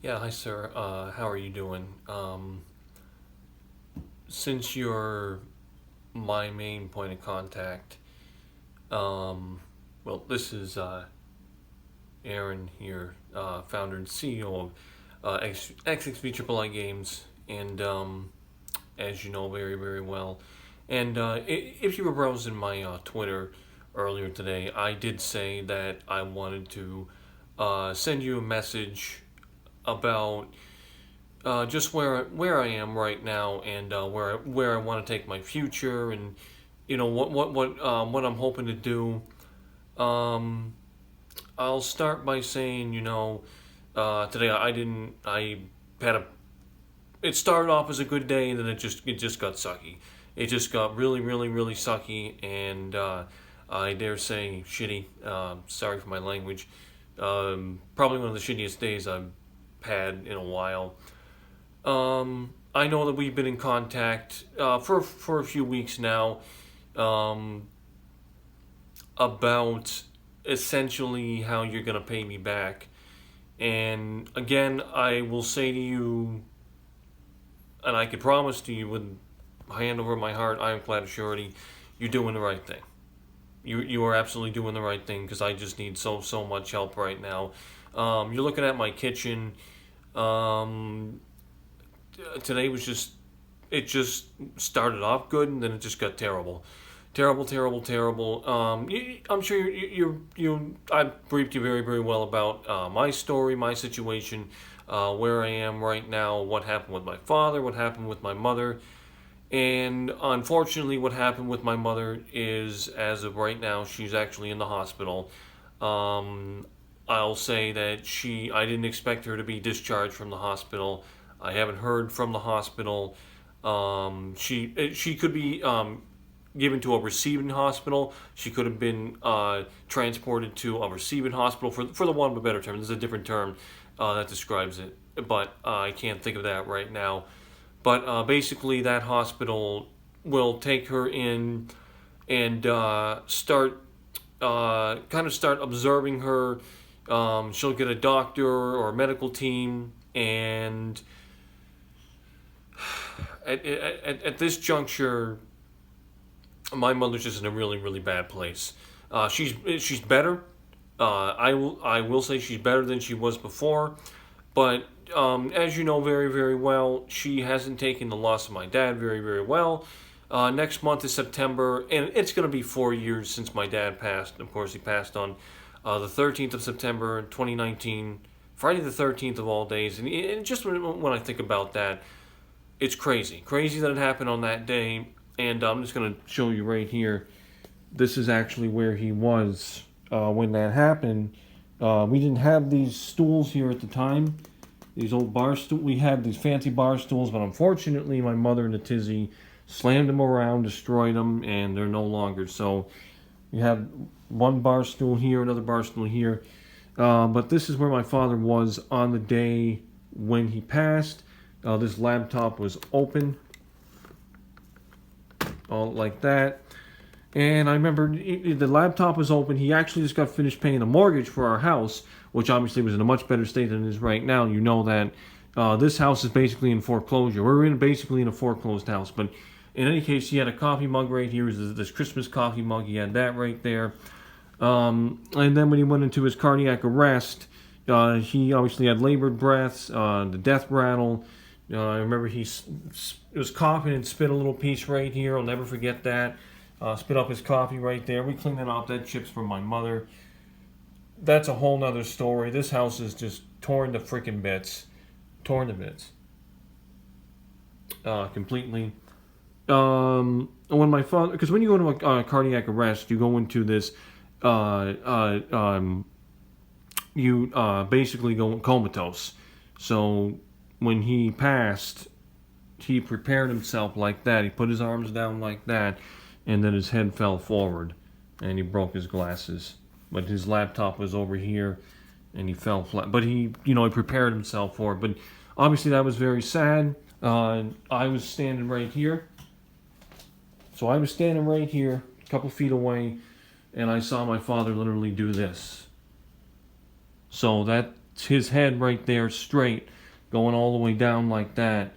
Yeah, hi sir. How are you doing? Since you're my main point of contact, um, well, this is Aaron here, founder and CEO of XXVIII Games, and as you know very, very well. And if you were browsing my Twitter earlier today, I did say that I wanted to send you a message about just where I am right now and where I want to take my future and what I'm hoping to do. Um, I'll start by saying today I had a it started off as a good day and then it just got sucky. It just got really really really sucky and I dare say shitty. Sorry for my language. Probably one of the shittiest days I've had in a while. I know that we've been in contact for a few weeks now um, about essentially how you're gonna pay me back. And again, I will say to you, and I can promise to you with my hand over my heart, I am glad of surety, you're doing the right thing. You are absolutely doing the right thing because I just need so much help right now. You're looking at my kitchen. Um, Today was just it just started off good and then it just got terrible, terrible, terrible, terrible. I'm sure I briefed you very very well about my story, my situation, where I am right now, what happened with my father, what happened with my mother, and unfortunately, what happened with my mother is, as of right now, she's actually in the hospital. Um, I'll say that I didn't expect her to be discharged from the hospital. I haven't heard from the hospital. She could be given to a receiving hospital. She could have been transported to a receiving hospital for the want of a better term. There's a different term that describes it, but I can't think of that right now. But basically, that hospital will take her in and start observing her. She'll get a doctor or a medical team, and at this juncture, my mother's just in a really really bad place. She's better. I will say she's better than she was before, but as you know very very well, she hasn't taken the loss of my dad very very well. Next month is September, and it's going to be 4 years since my dad passed. Of course, he passed on the 13th of September, 2019, Friday the 13th of all days. And just when I think about that, it's crazy, crazy that it happened on that day. And I'm just going to show you right here. This is actually where he was when that happened. We didn't have these stools here at the time. These old bar stools. We had these fancy bar stools, but unfortunately, my mother in a tizzy slammed them around, destroyed them, and they're no longer. So we have one bar stool here, another bar stool here. But this is where my father was on the day when he passed. This laptop was open, all like that. And I remember the laptop was open. He actually just got finished paying the mortgage for our house, which obviously was in a much better state than it is right now. You know that this house is basically in foreclosure. We're basically in a foreclosed house. But in any case, he had a coffee mug right here. This Christmas coffee mug. He had that right there. And then when he went into his cardiac arrest, he obviously had labored breaths, the death rattle. I remember he was coughing and spit a little piece right here. I'll never forget that. Spit up his coffee right there. We cleaned that off. That chips from my mother. That's a whole nother story. This house is just torn to freaking bits. Torn to bits. Completely. When my father, because when you go to a cardiac arrest, you go into this, you basically go comatose. So when he passed, he prepared himself like that. He put his arms down like that, and then his head fell forward, and he broke his glasses. But his laptop was over here, and he fell flat. But he prepared himself for it. But obviously that was very sad. I was standing right here. So I was standing right here, a couple feet away, and I saw my father literally do this. So his head right there straight, going all the way down like that.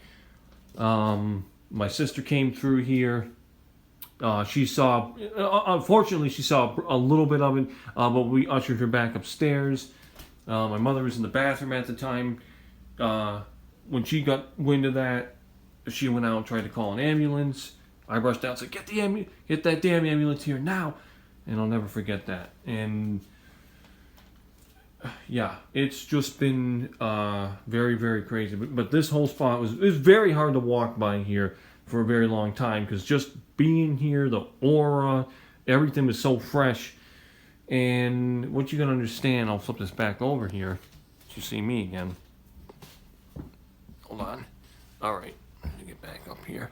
My sister came through here. She saw, unfortunately, she saw a little bit of it, but we ushered her back upstairs. My mother was in the bathroom at the time. When she got wind of that, she went out and tried to call an ambulance. I rushed out and said, get that damn ambulance here now. And I'll never forget that. And yeah, it's just been very, very crazy. But this whole spot was very hard to walk by here for a very long time, because just being here, the aura, everything was so fresh. And what you gotta understand, I'll flip this back over here so you see me again. Hold on. All right, let me get back up here.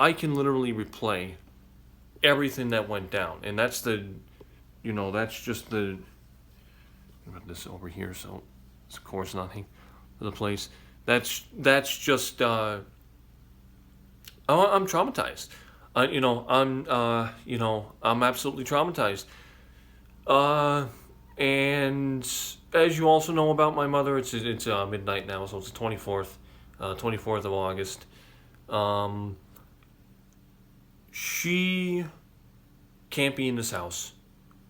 I can literally replay everything that went down, and that's the, that's just the. Put this over here, so it's of course nothing for the place. That's just. I'm traumatized. I'm absolutely traumatized. And as you also know about my mother, it's midnight now, so it's the 24th of August. She can't be in this house.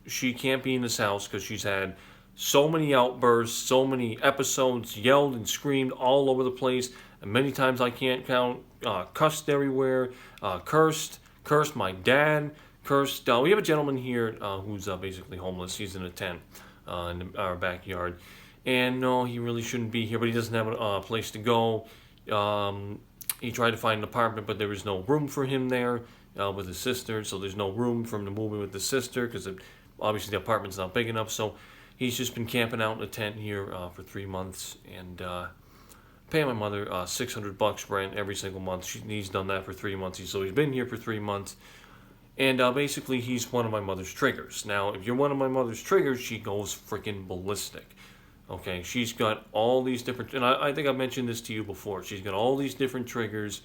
She can't be in this house because she's had so many outbursts, so many episodes, yelled and screamed all over the place, and many times I can't count, cussed everywhere, cursed my dad, cursed. We have a gentleman here who's basically homeless. He's in a tent in our backyard. And no, he really shouldn't be here, but he doesn't have a place to go. He tried to find an apartment, but there was no room for him there with his sister, so there's no room for him to move in with the sister because obviously the apartment's not big enough. So he's just been camping out in a tent here for 3 months and paying my mother $600 rent every single month. He's done that for 3 months, so he's been here for 3 months. And basically, he's one of my mother's triggers. Now, if you're one of my mother's triggers, she goes freaking ballistic. Okay, she's got all these different, and I think I mentioned this to you before. She's got all these different triggers.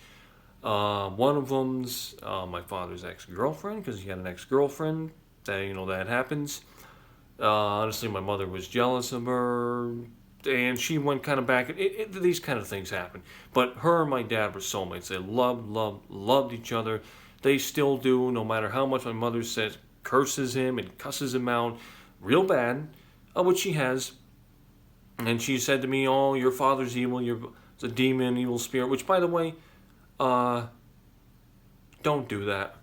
One of them's my father's ex-girlfriend, because he had an ex-girlfriend. That happens. Honestly, my mother was jealous of her, and she went kind of back. These kind of things happen. But her and my dad were soulmates. They loved each other. They still do, no matter how much my mother says, curses him and cusses him out real bad, which she has. And she said to me, "Oh, your father's evil. It's a demon, evil spirit." Which, by the way, don't do that.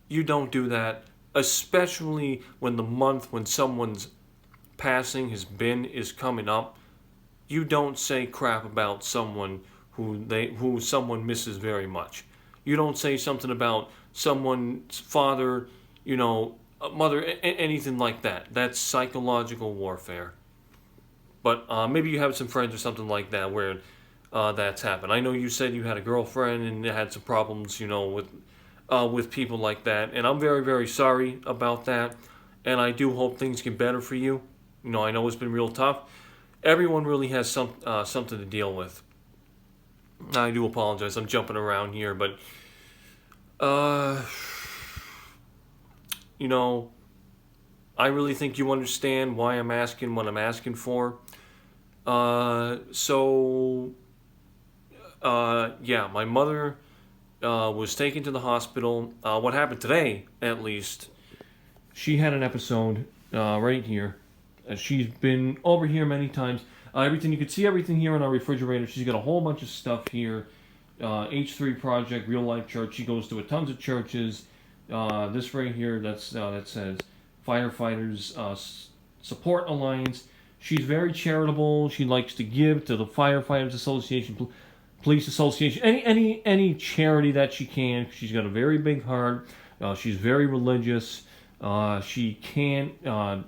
You don't do that, especially when the month when someone's passing is coming up. You don't say crap about someone who someone misses very much. You don't say something about someone's father, mother, anything like that. That's psychological warfare. But maybe you have some friends or something like that where that's happened. I know you said you had a girlfriend and had some problems, with people like that. And I'm very, very sorry about that. And I do hope things get better for you. I know it's been real tough. Everyone really has something to deal with. I do apologize. I'm jumping around here, but I really think you understand why I'm asking what I'm asking for. My mother was taken to the hospital. What happened today, at least, she had an episode right here. She's been over here many times. You could see everything here in our refrigerator. She's got a whole bunch of stuff here. H3 Project, Real Life Church. She goes to tons of churches. This right here, that says Firefighters Support Alliance. She's very charitable. She likes to give to the Firefighters Association, Police Association, any charity that she can. She's got a very big heart. She's very religious. She can't, I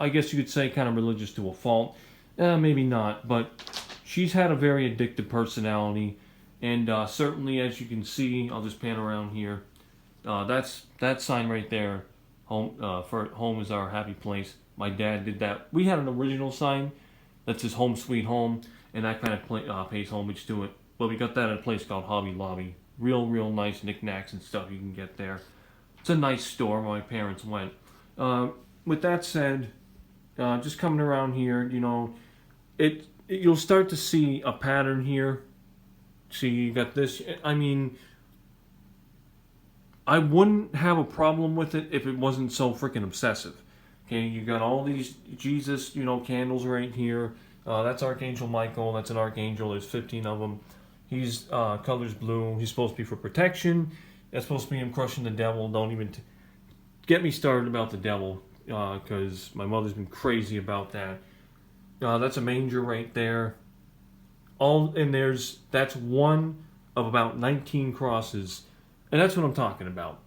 guess you could say, kind of religious to a fault. Maybe not, but she's had a very addictive personality. And certainly, as you can see, I'll just pan around here. That's that sign right there. Home is our happy place. My dad did that. We had an original sign that says "Home Sweet Home," and that kind of pays homage to it. But we got that at a place called Hobby Lobby. Real nice knickknacks and stuff you can get there. It's a nice store where my parents went. with that said, just coming around here, you know, you'll start to see a pattern here. See, you got this. I mean, I wouldn't have a problem with it if it wasn't so freaking obsessive. Okay, you got all these Jesus, you know, candles right here. That's Archangel Michael. That's an archangel. There's 15 of them. He's colors blue. He's supposed to be for protection. That's supposed to be him crushing the devil. Don't even get me started about the devil, because my mother's been crazy about that. That's a manger right there. That's one of about 19 crosses, and that's what I'm talking about.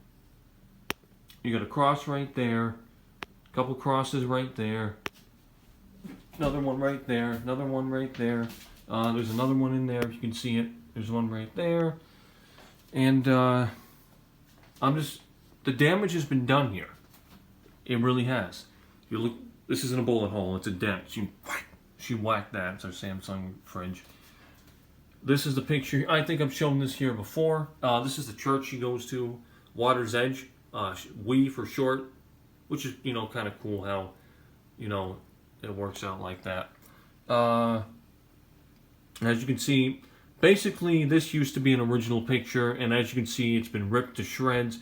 You got a cross right there, a couple crosses right there, another one right there, another one right there. There's another one in there, if you can see it. There's one right there, and the damage has been done here. It really has. You look. This isn't a bullet hole. It's a dent. She whacked that. It's our Samsung fridge. This is the picture. I think I've shown this here before. This is the church she goes to, Water's Edge. We for short, which is, you know, kind of cool how, you know, it works out like that. As you can see, basically this used to be an original picture, and as you can see, it's been ripped to shreds.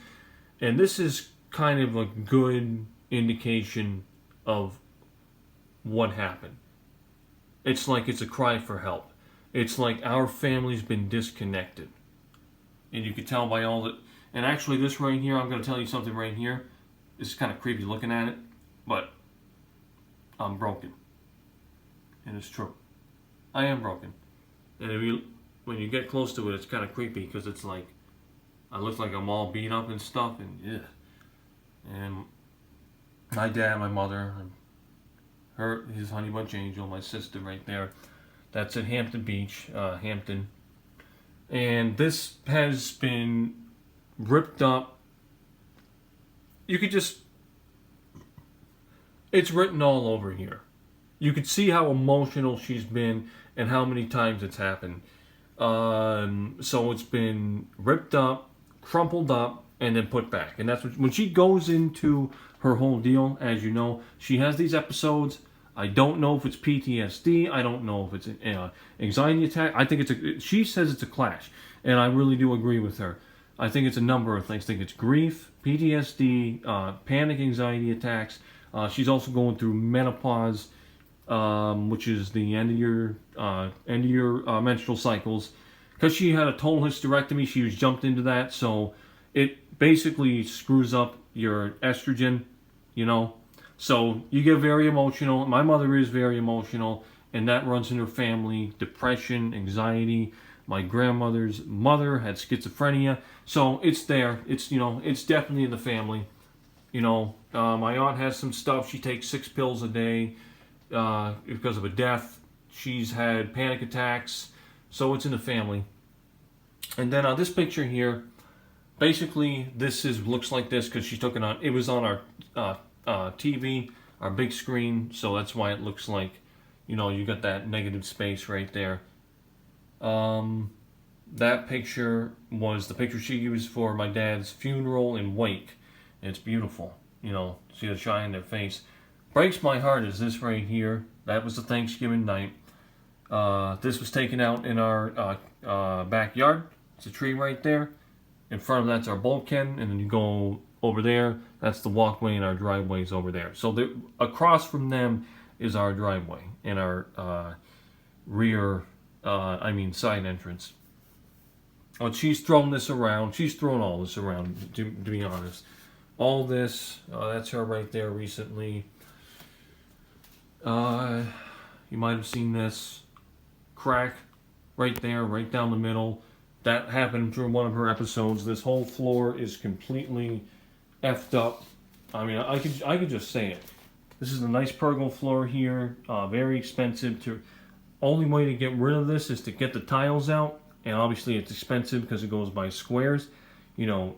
And this is kind of a good indication of what happened. It's like it's a cry for help. It's like our family's been disconnected. And you can tell by all the... And actually this right here, I'm going to tell you something right here. This is kind of creepy looking at it, but I'm broken. And it's true. I am broken. And when you get close to it, it's kind of creepy because it's like, I look like I'm all beat up and stuff, and yeah. And my dad, my mother, his honey bunch angel, my sister right there. That's at Hampton Beach, Hampton. And this has been ripped up. You could just... It's written all over here. You could see how emotional she's been and how many times it's happened. So it's been ripped up, crumpled up, and then put back. And that's when she goes into her whole deal, as you know, she has these episodes. I don't know if it's PTSD. I don't know if it's an anxiety attack. I think she says it's a clash, and I really do agree with her. I think it's a number of things. I think it's grief, PTSD, panic anxiety attacks. She's also going through menopause, which is the end of your menstrual cycles. Because she had a total hysterectomy, she was jumped into that, so it basically screws up your estrogen, you know. So you get very emotional. My mother is very emotional, and that runs in her family. Depression, anxiety. My grandmother's mother had schizophrenia, so it's there. It's, you know, it's definitely in the family. You know, my aunt has some stuff. She takes 6 pills a day because of a death. She's had panic attacks, so it's in the family. And then this picture here, basically this looks like this because she took it on. It was on our TV, our big screen, so that's why it looks like, you know, you got that negative space right there. That picture was the picture she used for my dad's funeral and wake. It's beautiful, you know, see the shine in their face. Breaks my heart is this right here. That was the Thanksgiving night. This was taken out in our backyard. It's a tree right there. In front of that's our bulkhead, and then you go over there. That's the walkway, and our driveway is over there. So across from them is our driveway and our side entrance. But she's thrown this around. She's thrown all this around, to be honest. All this, that's her right there recently. You might have seen this crack right there, right down the middle. That happened through one of her episodes. This whole floor is completely effed up. I mean, I could just say it. This is a nice pergola floor here. Very expensive. Only way to get rid of this is to get the tiles out, and obviously it's expensive because it goes by squares. You know,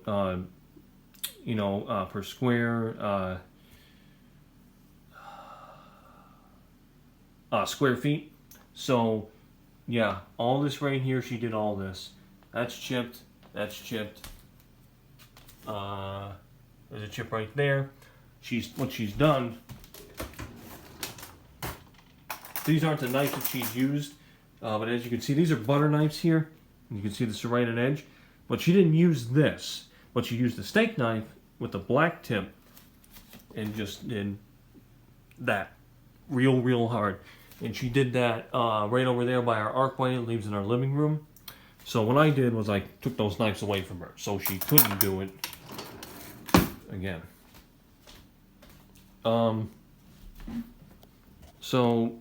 per square. Square feet. So, yeah, all this right here, she did all this. That's chipped. That's chipped. There's a chip right there. what she's done. These aren't the knives that she's used, but as you can see, these are butter knives here. You can see the serrated edge, but she didn't use this. But she used the steak knife with the black tip, and just did that real hard. And she did that right over there by our archway. It leaves in our living room. So what I did was I took those knives away from her, so she couldn't do it again. So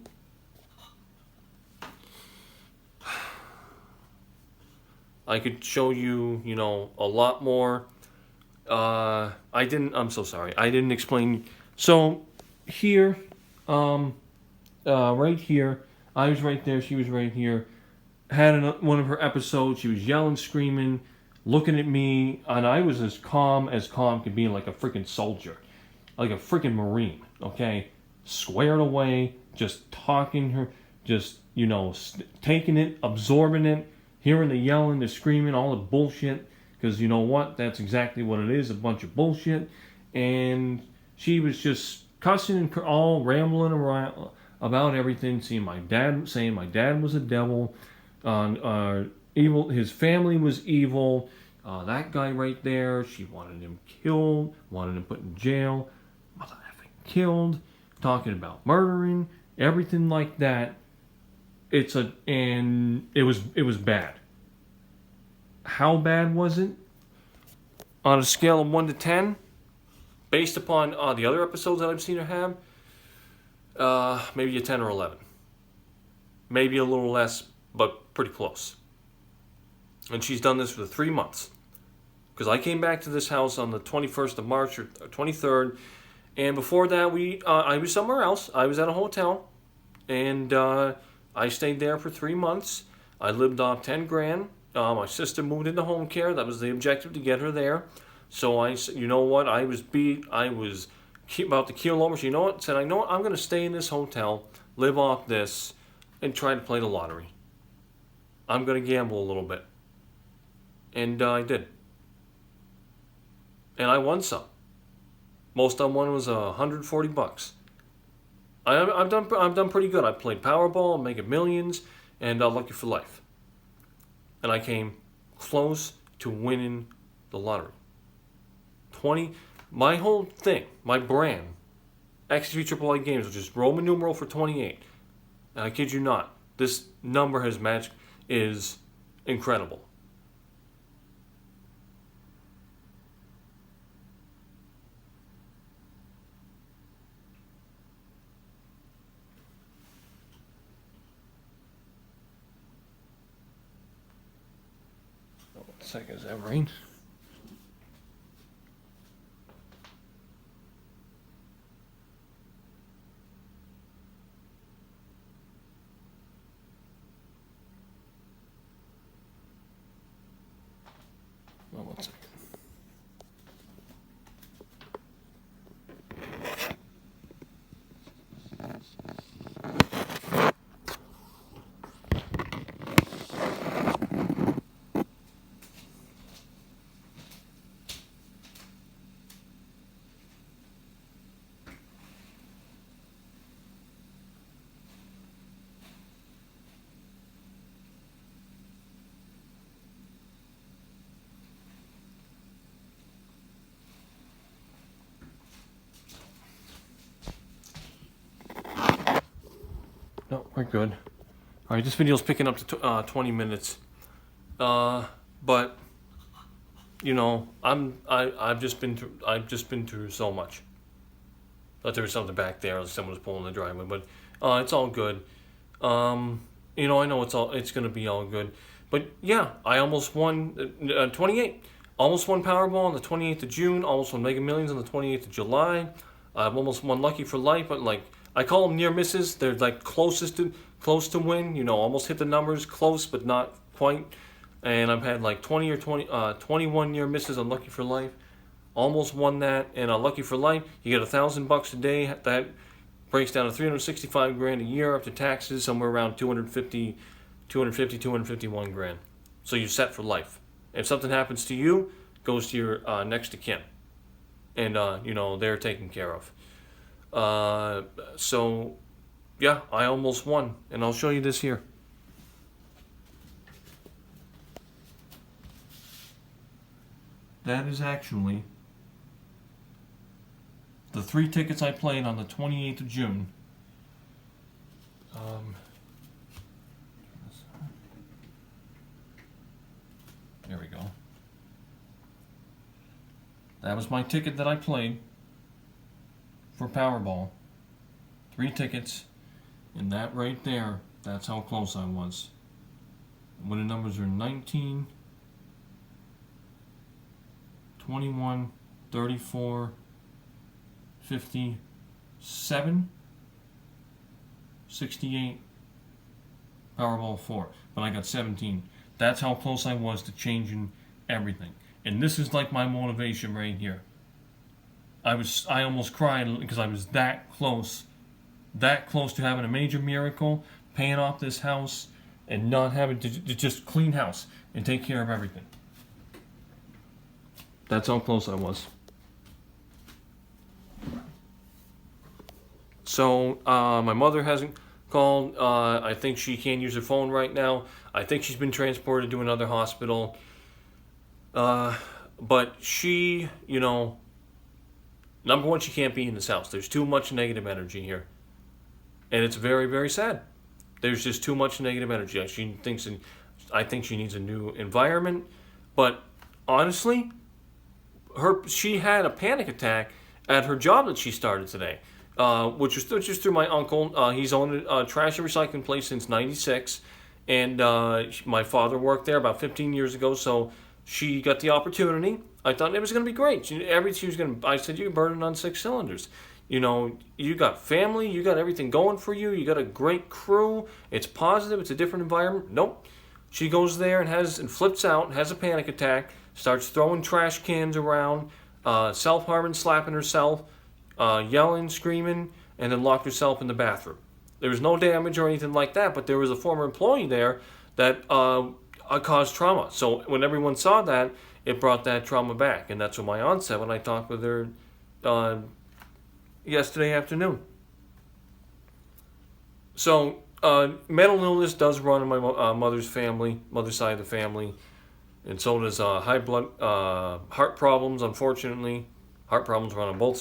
I could show you, a lot more. I'm so sorry. I didn't explain. So here, right here, I was right there, she was right here. Had one of her episodes, she was yelling, screaming, looking at me, and I was as calm could be, like a freaking soldier, like a freaking Marine, okay? Squared away, just talking her, just, taking it, absorbing it, hearing the yelling, the screaming, all the bullshit, because you know what? That's exactly what it is, a bunch of bullshit. And she was just cussing and all rambling around about everything, saying my dad was a devil, evil, his family was evil, that guy right there, she wanted him killed, wanted him put in jail, mother effing killed, talking about murdering, everything like that. And it was bad. How bad was it? On a scale of 1 to 10, based upon the other episodes that I've seen her have, maybe a 10 or 11. Maybe a little less, but pretty close. And she's done this for 3 months. Because I came back to this house on the 21st of March or 23rd, and before that I was somewhere else. I was at a hotel, and I stayed there for 3 months. I lived off 10 grand. My sister moved into home care. That was the objective, to get her there. So I said, you know what? I was beat. I was about to keel over. So you know what? Said, I know what? I'm going to stay in this hotel, live off this, and try to play the lottery. I'm going to gamble a little bit. And I did. And I won some. Most I won was $140. I've done pretty good. I played Powerball, Mega Millions, and Lucky for Life. And I came close to winning the lottery. My whole thing, my brand, XTV AAA Games, which is Roman numeral for 28. And I kid you not, this number is incredible. Second, is that rain? Oh, 1 second. No, we're good. All right, this video's picking up to 20 minutes. But I've just been through so much. Thought there was something back there, someone was pulling the driveway, but it's all good. I know it's gonna be all good. But yeah, I almost won 28. Almost won Powerball on the 28th of June. Almost won Mega Millions on the 28th of July. I've almost won Lucky for Life, but I call them near misses. They're close to win. Almost hit the numbers, close but not quite. And I've had 21 near misses on Lucky for Life. Almost won that. And on Lucky for Life, you get $1,000 a day. That breaks down to 365 grand a year after taxes, somewhere around 251 grand. So you're set for life. If something happens to you, it goes to your next of kin. and they're taken care of. So yeah, I almost won, and I'll show you this here. That is actually the 3 tickets I played on the 28th of June. There we go. That was my ticket that I played for Powerball. 3 tickets, and that right there, that's how close I was. When the numbers are 19, 21, 34, 57, 68, Powerball 4. But I got 17. That's how close I was to changing everything. And this is like my motivation right here. I almost cried because I was that close to having a major miracle, paying off this house, and not having to just clean house and take care of everything. That's how close I was. So my mother hasn't called. I think she can't use her phone right now. I think she's been transported to another hospital. But she, number one, she can't be in this house. There's too much negative energy here. And it's very, very sad. There's just too much negative energy. I think she needs a new environment. But honestly, she had a panic attack at her job that she started today, which was just through my uncle. He's owned a trash and recycling place since '96, and my father worked there about 15 years ago. So she got the opportunity. I thought it was going to be great. I said, you're burning on 6 cylinders. You got family, you got everything going for you. You got a great crew. It's positive. It's a different environment. Nope. She goes there and flips out, has a panic attack, starts throwing trash cans around, self-harming, slapping herself, yelling, screaming, and then locked herself in the bathroom. There was no damage or anything like that, but there was a former employee there that caused trauma. So when everyone saw that, it brought that trauma back. And that's what my aunt said when I talked with her yesterday afternoon. So mental illness does run in my mother's side of the family. And so does heart problems, unfortunately. Heart problems run on both sides.